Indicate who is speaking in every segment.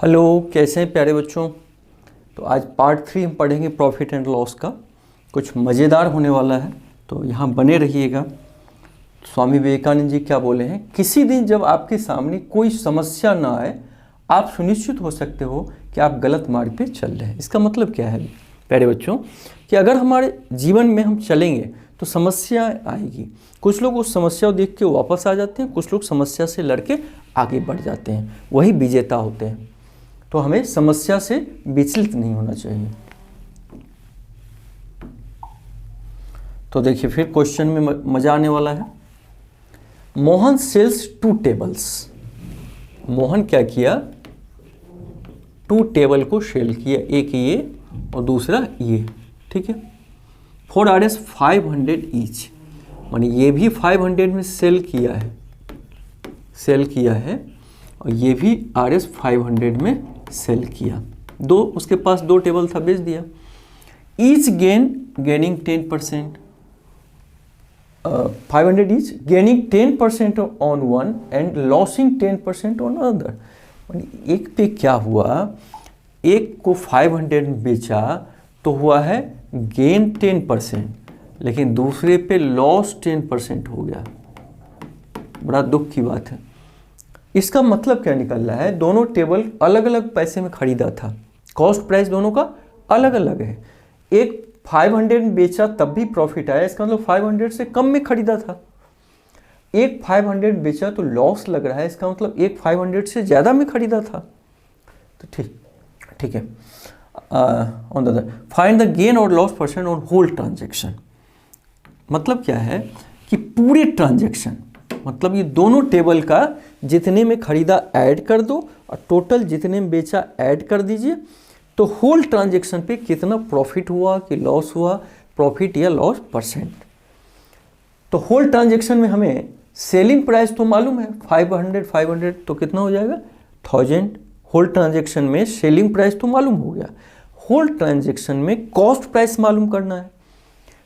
Speaker 1: Hello, कैसे हैं प्यारे बच्चों। तो आज पार्ट 3 हम पढ़ेंगे प्रॉफिट एंड लॉस का। कुछ मज़ेदार होने वाला है, तो यहाँ बने रहिएगा। स्वामी विवेकानंद जी क्या बोले हैं, किसी दिन जब आपके सामने कोई समस्या ना आए, आप सुनिश्चित हो सकते हो कि आप गलत मार्ग पे चल रहे हैं। इसका मतलब क्या है प्यारे बच्चों, कि अगर हमारे जीवन में हम चलेंगे तो समस्या आएगी। कुछ लोग उस समस्या को देख के वापस आ जाते हैं, कुछ लोग समस्या से लड़के आगे बढ़ जाते हैं, वही विजेता होते हैं। तो हमें समस्या से विचलित नहीं होना चाहिए। तो देखिए फिर क्वेश्चन में मजा आने वाला है। Mohan sales 2 tables. मोहन क्या किया, 2 टेबल को सेल किया, एक ये और दूसरा ये, ठीक है। फॉर Rs 500 ईच, मानी ये भी 500 में सेल किया है और ये भी Rs 500 में सेल किया। उसके पास 2 टेबल था, बेच दिया। Each gaining 10%, 500 each gaining 10% on one and losing 10% on other. एक पे क्या हुआ, एक को 500 में बेचा तो हुआ है गेन 10%, लेकिन दूसरे पे लॉस 10% हो गया। बड़ा दुख की बात है। इसका मतलब क्या निकल रहा है, दोनों टेबल अलग अलग पैसे में खरीदा था, कॉस्ट प्राइस दोनों का अलग अलग है। एक 500 में बेचा तब भी प्रॉफिट आया, इसका मतलब 500 से कम में खरीदा था। एक 500 में बेचा तो लॉस लग रहा है, इसका मतलब एक 500 से ज़्यादा में खरीदा था। तो ठीक है। On the find the gain और loss percent on whole transaction. मतलब क्या है कि पूरे ट्रांजेक्शन, मतलब ये दोनों टेबल का जितने में खरीदा ऐड कर दो और टोटल जितने में बेचा ऐड कर दीजिए, तो होल ट्रांजैक्शन पे कितना प्रॉफिट हुआ कि लॉस हुआ, प्रॉफिट या लॉस परसेंट। तो होल ट्रांजैक्शन में हमें सेलिंग प्राइस तो मालूम है 500 तो कितना हो जाएगा 1000। होल ट्रांजैक्शन में सेलिंग प्राइस तो मालूम हो गया, होल ट्रांजैक्शन में कॉस्ट प्राइस मालूम करना है।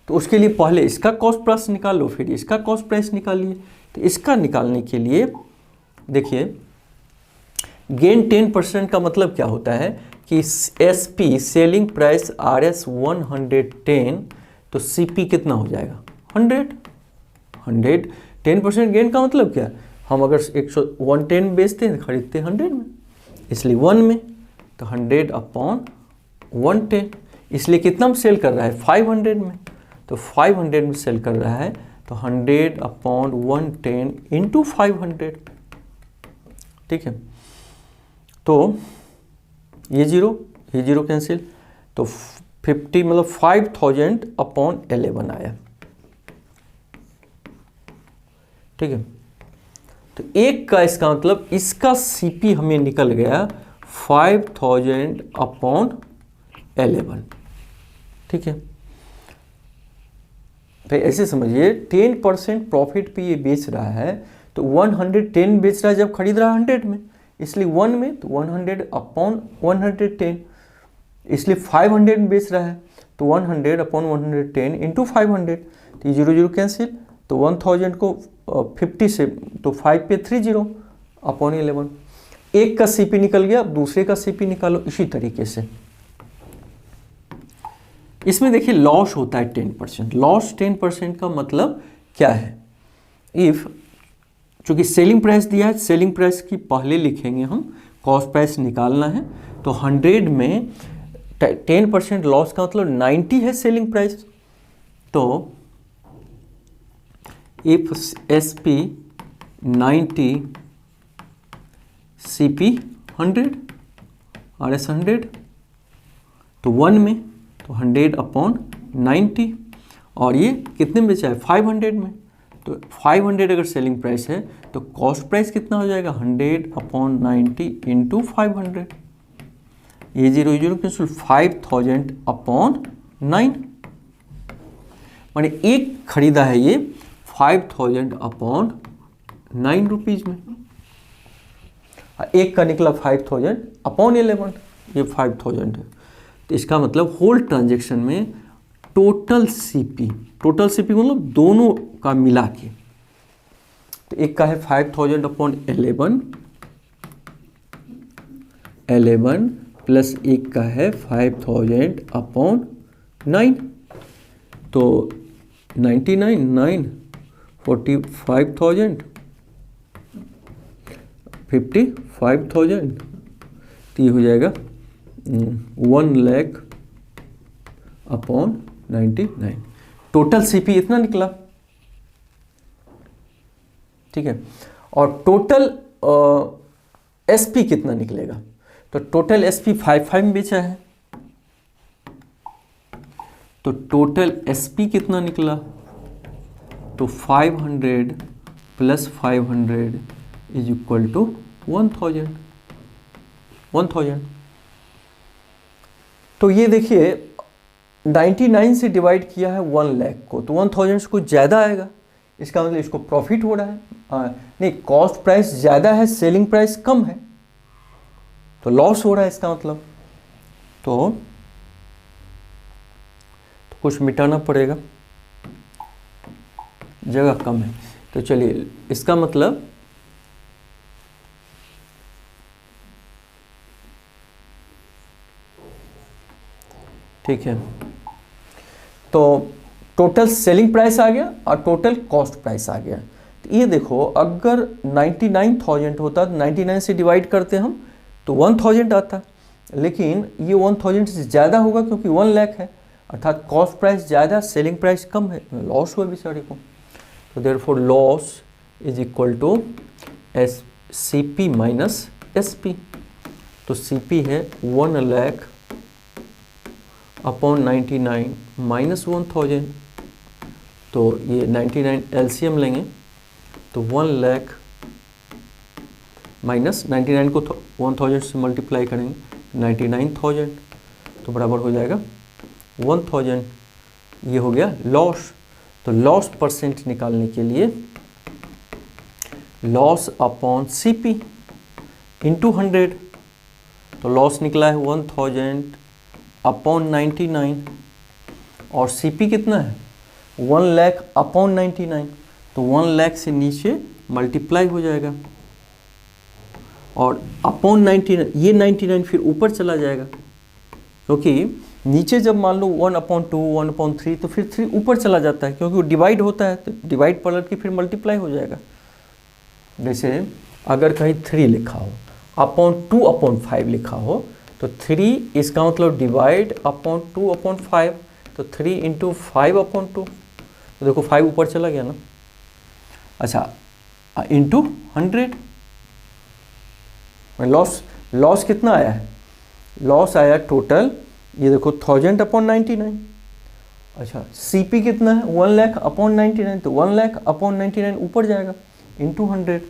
Speaker 1: तो उसके लिए पहले इसका कॉस्ट प्राइस निकाल लो, फिर इसका कॉस्ट प्राइस निकालिए। तो इसका निकालने के लिए देखिए, गेन 10% का मतलब क्या होता है कि SP सेलिंग प्राइस Rs 110, तो CP कितना हो जाएगा 100। 10% गेन का मतलब क्या, हम अगर 110 बेचते हैं खरीदते हैं 100 में, इसलिए 1 में, तो 100/110। इसलिए कितना में सेल कर रहा है 500 में, तो 500 में सेल कर रहा है, तो 100/110 इंटू 500, ठीक है। तो ये जीरो कैंसिल, तो 50 मतलब 5000/11 आया, ठीक है। तो एक का इसका मतलब इसका CP हमें निकल गया 5000/11, ठीक है। भाई ऐसे समझिए, 10% प्रॉफिट पे ये बेच रहा है, तो 110 बेच रहा है जब खरीद रहा है 100 में, इसलिए 1 में, तो 100/110, इसलिए 500 में बेच रहा है, तो 100/110 इंटू 500, तो ये 0 कैंसिल, तो 1000 को 50 से, तो 5 पे 30/11। एक का CP निकल गया, अब दूसरे का CP निकालो इसी तरीके से। इसमें देखिए लॉस होता है 10%। लॉस 10% का मतलब क्या है, इफ चूंकि सेलिंग प्राइस दिया है, सेलिंग प्राइस की पहले लिखेंगे हम, कॉस्ट प्राइस निकालना है, तो 100 में 10% लॉस का मतलब 90 है सेलिंग प्राइस। तो इफ SP 90, CP 100, Rs 100, तो 1 में, तो 100/90, और ये कितने में बेचा है 500 में, तो 500 अगर सेलिंग प्राइस है तो कॉस्ट प्राइस कितना हो जाएगा 100/90 इंटू 500, ये 0 कैंसिल, 5000/9, माने एक खरीदा है ये 5000/9 रुपीज में, एक का निकला 5000/11, ये 5000 है। तो इसका मतलब होल ट्रांजैक्शन में टोटल CP मतलब दोनों का मिला के, तो एक का है 5000/11, 11 प्लस 1 का है 5000 अपॉन 9, तो 99 9 45,000 55,000, तो ये हो जाएगा 1 लाख अपॉन 99। टोटल सीपी इतना निकला, ठीक है। और टोटल एसपी कितना निकलेगा, तो टोटल एसपी 55 में बेचा है, तो टोटल एसपी कितना निकला, तो 500 प्लस 500 इज इक्वल टू 1000। तो ये देखिए 99 से डिवाइड किया है 1 लाख को, तो 1000 से कुछ ज़्यादा आएगा, इसका मतलब इसको प्रॉफिट हो रहा है। नहीं, कॉस्ट प्राइस ज़्यादा है, सेलिंग प्राइस कम है, तो लॉस हो रहा है इसका मतलब। तो कुछ मिटाना पड़ेगा, जगह कम है, तो चलिए इसका मतलब ठीक है। तो टोटल सेलिंग प्राइस आ गया और टोटल कॉस्ट प्राइस आ गया। तो ये देखो, अगर 99,000 होता तो 99 से डिवाइड करते हम तो 1000 आता, लेकिन ये 1000 से ज़्यादा होगा क्योंकि 1 लाख है, अर्थात कॉस्ट प्राइस ज़्यादा सेलिंग प्राइस कम है, लॉस हुआ बेचारे को। तो therefore loss is equal to S C P minus S P. तो सी पी है 1 लाख अपॉन 99 माइनस 1000, तो ये 99 एलसीएम लेंगे तो 1 लाख माइनस 99 को 1000 से मल्टीप्लाई करेंगे 99,000, तो बराबर हो जाएगा 1000। ये हो गया लॉस। तो लॉस परसेंट निकालने के लिए लॉस अपॉन सीपी इंटू 100, तो लॉस निकला है 1000 अपॉन 99, और सीपी कितना है 1 लाख अपॉन 99, तो 1 लाख से नीचे मल्टीप्लाई हो जाएगा और अपॉन 99, ये 99 फिर ऊपर चला जाएगा, क्योंकि नीचे जब मान लो 1/2 1/3 तो फिर 3 ऊपर चला जाता है, क्योंकि वो डिवाइड होता है, तो डिवाइड पलट के फिर मल्टीप्लाई हो जाएगा। जैसे अगर कहीं 3 लिखा हो अपॉन 2/5 लिखा हो, तो 3 इसका मतलब डिवाइड अपॉन 2/5, तो 3 इंटू 5/2, तो देखो 5 ऊपर चला गया ना। अच्छा, इंटू 100, लॉस कितना आया है, लॉस आया टोटल, ये देखो 1000/99। अच्छा, सीपी कितना है 1 लाख अपॉन 99, तो 1 लाख अपॉन 99 ऊपर जाएगा इंटू 100,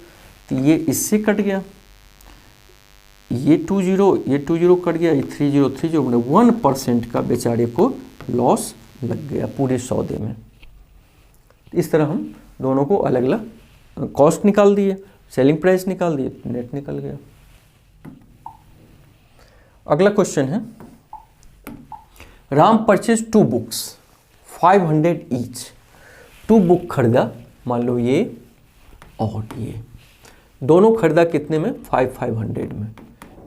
Speaker 1: तो ये इससे कट गया, ये 20 कट गया, ये 30 मतलब 1% का बेचारे को लॉस लग गया पूरे सौदे में। इस तरह हम दोनों को अलग अलग कॉस्ट निकाल दिए, सेलिंग प्राइस निकाल दिए, नेट निकल गया। अगला क्वेश्चन है, Ram purchase 2 books 500 each. 2 book खरीदा, मान लो ये और ये दोनों खरीदा कितने में 500 में,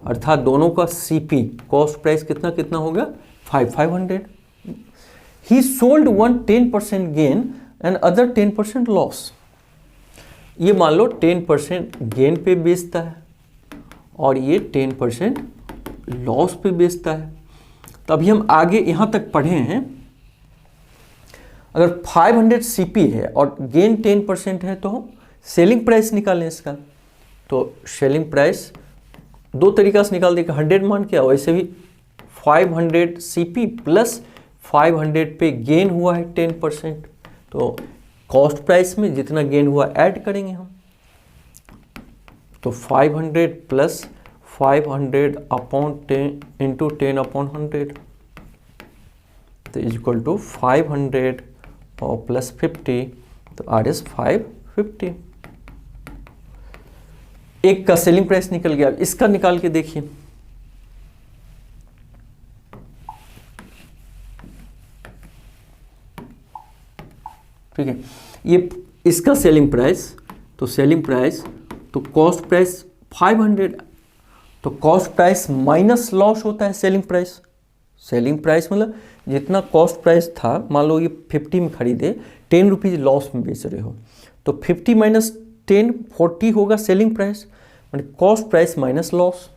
Speaker 1: अर्थात दोनों का सीपी कॉस्ट प्राइस कितना कितना हो गया 500। ही sold one 10% gain and other 10% loss. ये मान लो 10% गेन पे बेचता है और ये 10% लॉस पे बेचता है। तो अभी हम आगे यहाँ तक पढ़े हैं, अगर 500 सीपी है और गेन 10% है तो हम सेलिंग प्राइस निकालें इसका। तो सेलिंग प्राइस 2 तरीका से निकाल देगा, 100 मान के, वैसे भी 500 सीपी प्लस 500 पे गेन हुआ है 10%, तो कॉस्ट प्राइस में जितना गेन हुआ ऐड करेंगे हम। तो 500 प्लस 500 अपॉन 10 इंटू 10/100, तो इज इक्वल टू 500 और प्लस 50, तो आर एस 550। एक का सेलिंग प्राइस निकल गया, इसका निकाल के देखिए। ठीक है, ये इसका सेलिंग प्राइस, तो सेलिंग प्राइस तो कॉस्ट प्राइस 500 तो कॉस्ट प्राइस माइनस लॉस होता है सेलिंग प्राइस। सेलिंग प्राइस मतलब जितना कॉस्ट प्राइस था, मान लो ये 50 में खरीदे, 10 रुपीज़ लॉस में बेच रहे हो, तो 50 माइनस 10 40 होगा सेलिंग प्राइस, मतलब कॉस्ट प्राइस माइनस लॉस।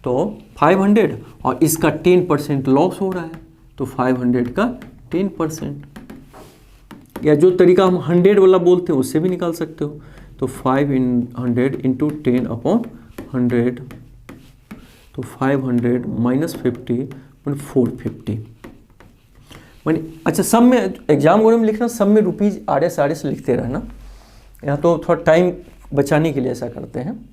Speaker 1: तो 500 और इसका 10% लॉस हो रहा है, तो 500 का 10%, या जो तरीका हम 100 वाला बोलते हैं उससे भी निकाल सकते हो। तो 500 इंटू 10 अपॉन 100, तो 500 माइनस 50 मतलब 450। मैंने अच्छा सब में एग्जाम वगैरह में लिखना, सब में रुपीज़ RS लिखते रहना, यहाँ तो थोड़ा टाइम बचाने के लिए ऐसा करते हैं।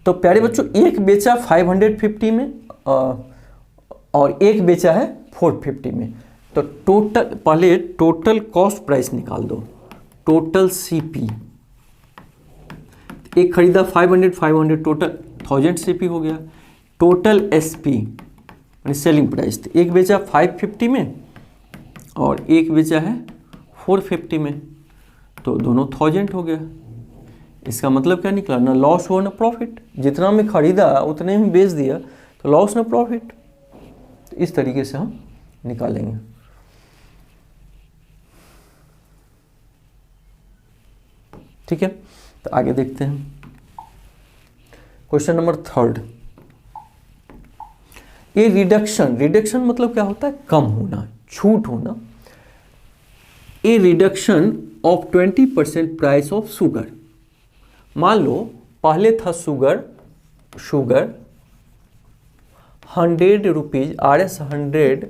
Speaker 1: तो प्यारे बच्चों, एक बेचा 550 में और एक बेचा है 450 में, तो टोटल, पहले टोटल कॉस्ट प्राइस निकाल दो, टोटल CP। एक खरीदा 500 टोटल 1000 CP हो गया। टोटल SP यानी सेलिंग प्राइस, तो एक बेचा 550 में और एक बेचा है 450 में, तो दोनों 1000 हो गया। इसका मतलब क्या निकला, ना लॉस हुआ ना प्रॉफिट, जितना में खरीदा उतने में बेच दिया, तो लॉस ना प्रॉफिट। तो इस तरीके से हम निकालेंगे। ठीक है, तो आगे देखते हैं क्वेश्चन नंबर 3। ये रिडक्शन मतलब क्या होता है, कम होना, छूट होना। A reduction of 20% price of sugar. मान लो पहले था शुगर 100 रुपीज़ RS 100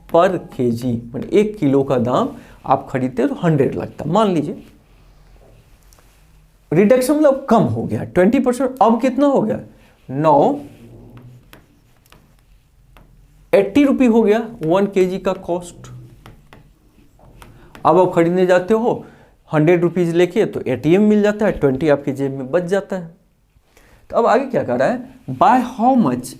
Speaker 1: पर केजी, मतलब 1 किलो का दाम आप खरीदते तो 100 लगता, मान लीजिए। रिडक्शन मतलब कम हो गया 20%, अब कितना हो गया, 80 रुपये हो गया 1 केजी का कॉस्ट। अब आप खरीदने जाते हो 100 रुपीज़ लेके, तो ATM मिल जाता है, 20 आपके जेब में बच जाता है। तो अब आगे क्या कर रहा है, by how much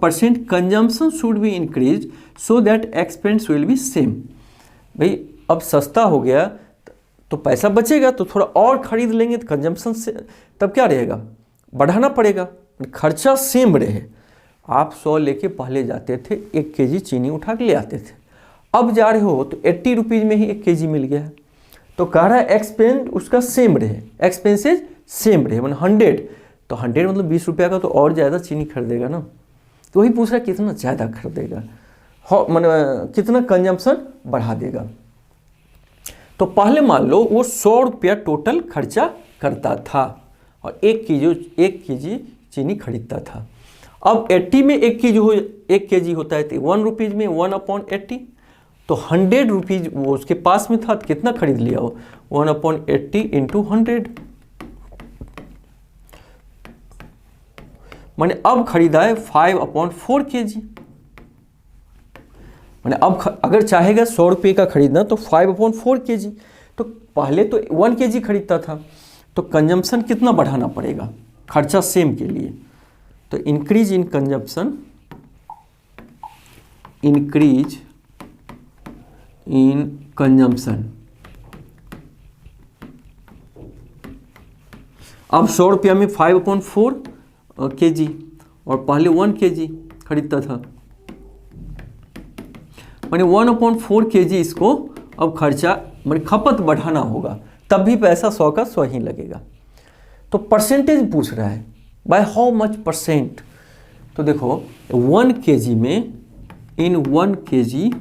Speaker 1: % consumption should be increase so that expense will be same. भाई अब सस्ता हो गया तो पैसा बचेगा, तो थोड़ा और खरीद लेंगे, तो कंजम्पशन से तब क्या रहेगा, बढ़ाना पड़ेगा, खर्चा सेम रहे। आप 100 लेके पहले जाते थे, 1 केजी चीनी उठा के ले आते थे, अब जा रहे हो तो 80 रुपीज़ में ही 1 केजी मिल गया है। तो कह रहा है एक्सपेंस उसका सेम रहे, एक्सपेंसेज सेम रहे, मतलब 100, तो 100 मतलब 20 रुपया का, तो और ज़्यादा चीनी खरीदेगा ना। तो वही पूछ रहा है कितना ज़्यादा खरीदेगा, मतलब कितना कंजम्पशन बढ़ा देगा। तो पहले मान लो वो 100 रुपया टोटल खर्चा करता था और 1 केजी चीनी खरीदता था। अब 80 में 1 केजी होता है, तो 1 रुपीज़ में 1/80, तो 100 रुपीज़ वो उसके पास में था, तो कितना खरीद लिया वो, 1/80 इंटू 100, मैंने अब खरीदा है 5/4 केजी। मैंने अब अगर चाहेगा 100 रुपये का खरीदना तो 5/4 केजी, तो पहले तो 1 केजी खरीदता था, तो कंजम्पशन कितना बढ़ाना पड़ेगा खर्चा सेम के लिए। तो increase in consumption, increase in consumption. अब 100 रुपया में 5/4 केजी और पहले 1 केजी खरीदता था, मैंने 1/4 केजी इसको अब खर्चा मैंने खपत बढ़ाना होगा, तब भी पैसा 100 का 100 ही लगेगा। तो परसेंटेज पूछ रहा है, बाय हाउ मच %। तो देखो 1 केजी में, इन 1 KG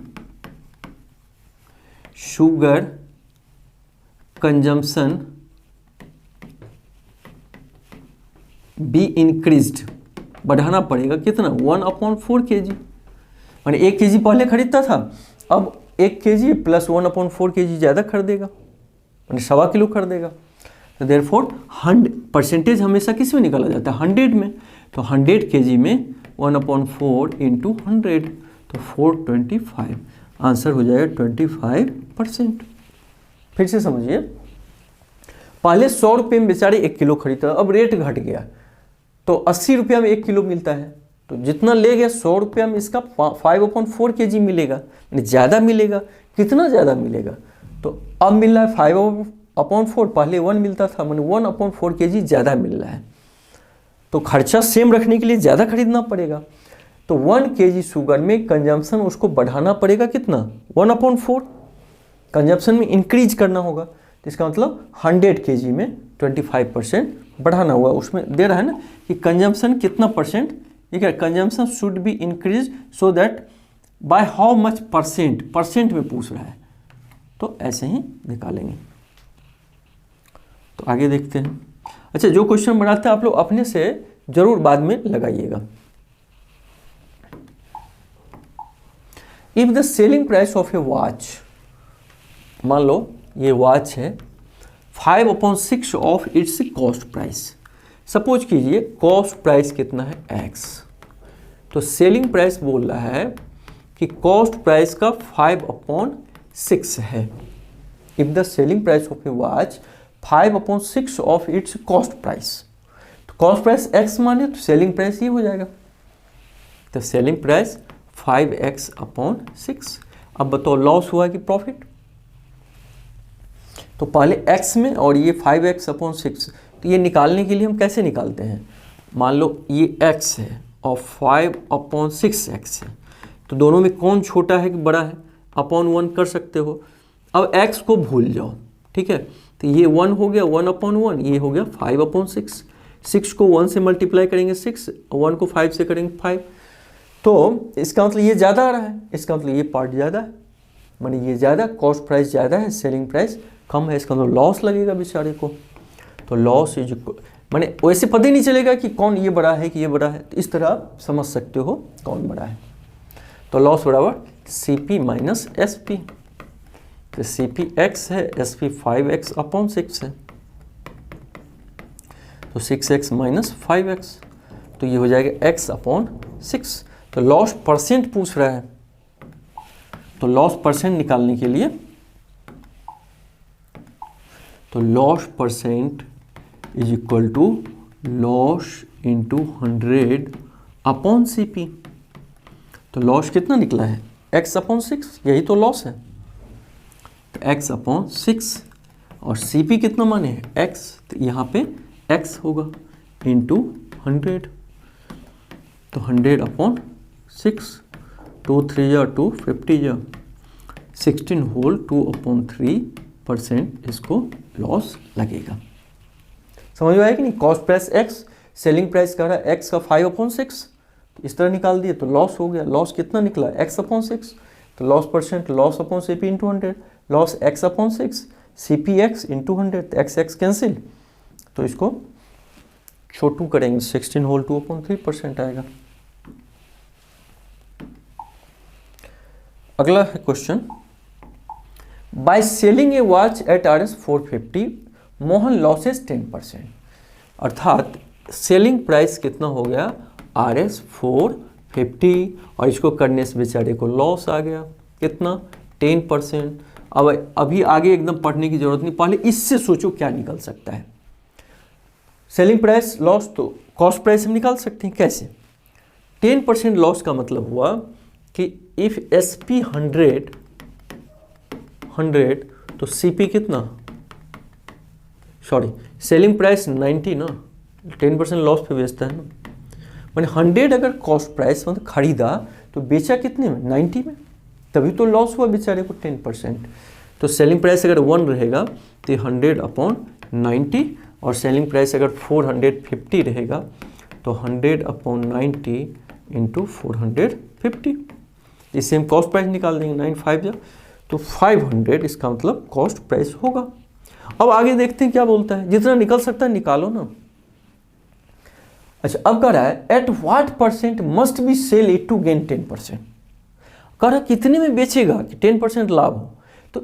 Speaker 1: sugar consumption be increased, बढ़ाना पड़ेगा कितना, 1/4 केजी। मैंने 1 केजी पहले खरीदता था, अब 1 केजी प्लस 1/4 केजी ज़्यादा खरीदेगा, मैंने 1.25 किलो खरीदेगा। तो देयरफॉर परसेंटेज हमेशा किस में निकाला जाता है, 100 में। तो 100 केजी में 1/4 इंटू 100, तो 425, आंसर हो जाएगा 25%। फिर से समझिए, पहले 100 रुपये में बेचारे 1 किलो खरीदता, अब रेट घट गया तो 80 रुपया में 1 किलो मिलता है, तो जितना ले गया 100 रुपया में इसका 5/4 केजी मिलेगा, यानी ज़्यादा मिलेगा। कितना ज़्यादा मिलेगा, तो अब मिल रहा है 5/4, पहले 1 मिलता था, मैंने 1/4 केजी ज़्यादा मिल रहा है। तो खर्चा सेम रखने के लिए ज़्यादा खरीदना पड़ेगा। तो 1 kg शुगर में कंजम्पशन उसको बढ़ाना पड़ेगा कितना, 1/4, कंजम्पशन में इंक्रीज करना होगा। तो इसका मतलब 100 kg में 25% बढ़ाना हुआ। उसमें दे रहा है ना कि कंजम्पशन कितना परसेंट, ठीक है, consumption should be increase so that by how much percent, percent में पूछ रहा है, तो ऐसे ही निकालेंगे। तो आगे देखते हैं। अच्छा, जो क्वेश्चन बनाते हैं आप लोग अपने से जरूर बाद में लगाइएगा। If the selling price of A watch, मान लो ये वॉच है, 5/6 of its cost price. Suppose कीजिए कॉस्ट प्राइस कितना है x, तो सेलिंग प्राइस बोल रहा है कि कॉस्ट प्राइस का 5/6 है। If the selling price of A watch 5/6 of its cost price, तो कॉस्ट प्राइस x माने तो सेलिंग प्राइस ये हो जाएगा। तो सेलिंग प्राइस 5x/6। अब बताओ लॉस हुआ कि प्रॉफिट, तो पहले x में और ये 5x/6, तो ये निकालने के लिए हम कैसे निकालते हैं, मान लो ये x है और 5/6x है, तो दोनों में कौन छोटा है कि बड़ा है, /1 कर सकते हो। अब x को भूल जाओ, ठीक है, तो ये 1 हो गया 1/1, ये हो गया 5/6। 6 को 1 से मल्टीप्लाई करेंगे 6, 1 को 5 से करेंगे 5, तो इसका मतलब ये ज़्यादा आ रहा है, इसका मतलब ये पार्ट ज़्यादा है, माने ये ज़्यादा, कॉस्ट प्राइस ज़्यादा है, सेलिंग प्राइस कम है, इसका मतलब लॉस लगेगा बेचारे को। तो लॉस इज, माने वैसे पता ही नहीं चलेगा कि कौन ये बड़ा है कि ये बड़ा है, तो इस तरह आप समझ सकते हो कौन बड़ा है। तो लॉस बराबर CP माइनस SP, तो CP x है, SP 5x/6 है, तो 6x माइनस 5x, तो ये हो जाएगा x/6। तो लॉस परसेंट पूछ रहा है, तो लॉस परसेंट निकालने के लिए, तो loss percent is equal to loss into 100/CP। तो लॉस कितना निकला है, x/6, यही तो लॉस है, तो x/6 और CP कितना माने हैं x, तो यहाँ पे x होगा इंटू 100, तो 100/6, 2 3 या 2 50 या 16 होल 2/3% इसको लॉस लगेगा। समझ में आया कि नहीं। Cost price x, selling price कह रहा है x का 5/6, तो इस तरह निकाल दिए तो लॉस हो गया। लॉस कितना निकला x/6, तो लॉस परसेंट लॉस/CP into 100, loss x/6 CPx into 100, तो x कैंसिल, तो इसको छोटू करेंगे 16 होल 2/3% आएगा। अगला है question, by selling a watch at RS 450 Mohan loses 10%। अर्थात सेलिंग प्राइस कितना हो गया RS 450 और इसको करने से बेचारे को लॉस आ गया कितना 10%। अब अभी आगे एकदम पढ़ने की जरूरत नहीं, पहले इससे सोचो क्या निकल सकता है। सेलिंग प्राइस लॉस, तो कॉस्ट प्राइस हम निकाल सकते हैं कैसे। 10% लॉस का मतलब हुआ कि इफ SP 100 तो CP कितना, सॉरी सेलिंग प्राइस 90 ना, 10% लॉस पे बेचता है ना, मैंने 100 अगर कॉस्ट प्राइस मतलब खरीदा तो बेचा कितने में 90 में, तभी तो लॉस हुआ बेचारे को 10%। तो सेलिंग प्राइस अगर 1 रहेगा तो 100/90 और सेलिंग प्राइस अगर 450 रहेगा तो 100/90 इंटू 450, इससे हम कॉस्ट प्राइस निकाल देंगे 95 जा, तो 500 इसका मतलब कॉस्ट प्राइस होगा। अब आगे देखते हैं क्या बोलता है, जितना निकल सकता है निकालो ना। अच्छा, अब कह रहा है at what percent must be sell it to gain 10%। कह रहा है कितने में बेचेगा कि 10% लाभ हो, तो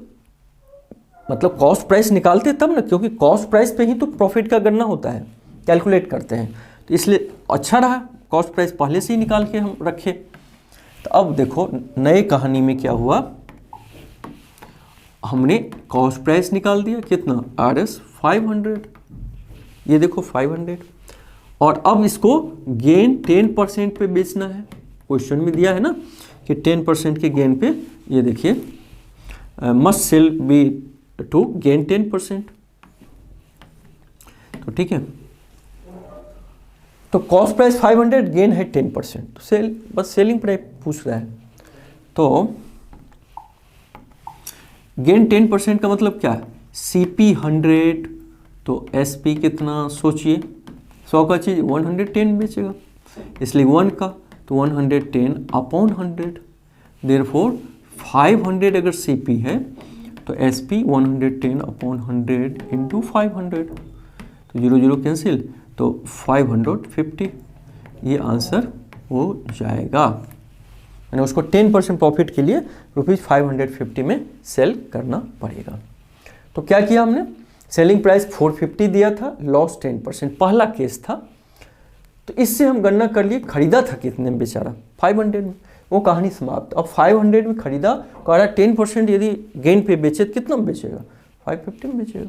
Speaker 1: मतलब कॉस्ट प्राइस निकालते तब ना, क्योंकि कॉस्ट प्राइस पे ही तो प्रॉफिट का गणना होता है, कैलकुलेट करते हैं, तो इसलिए अच्छा रहा कॉस्ट प्राइस पहले से ही निकाल के हम रखे। तो अब देखो नए कहानी में क्या हुआ, हमने कॉस्ट प्राइस निकाल दिया कितना RS 500, ये देखो 500, और अब इसको गेन 10% पे बेचना है। क्वेश्चन में दिया है ना कि 10% के गेन पे, ये देखिए must sell be to gain 10%, तो ठीक है। तो कॉस्ट प्राइस 500, गेन है 10%, तो सेल बस सेलिंग प्राइस पूछ रहा है। तो गेन 10% का मतलब क्या है, CP 100, तो SP कितना, सोचिए 100 का चीज़ 110 बेचेगा, इसलिए 1 का तो 110 अपॉन 100, देयरफॉर 500 अगर CP है तो SP 110 अपॉन 100 इंटू 500, तो 0 0 कैंसिल, तो 550, ये आंसर हो जाएगा। यानी उसको 10% प्रॉफिट के लिए ₹550 में सेल करना पड़ेगा। तो क्या किया हमने, सेलिंग प्राइस 450 दिया था, लॉस 10%, पहला केस था। तो इससे हम गणना कर लिए खरीदा था कितने में बेचारा, 500 में, वो कहानी समाप्त। अब 500 में खरीदा, कह रहा 10% यदि गेन पे बेचे तो कितना में बेचेगा, 550 में बेचेगा।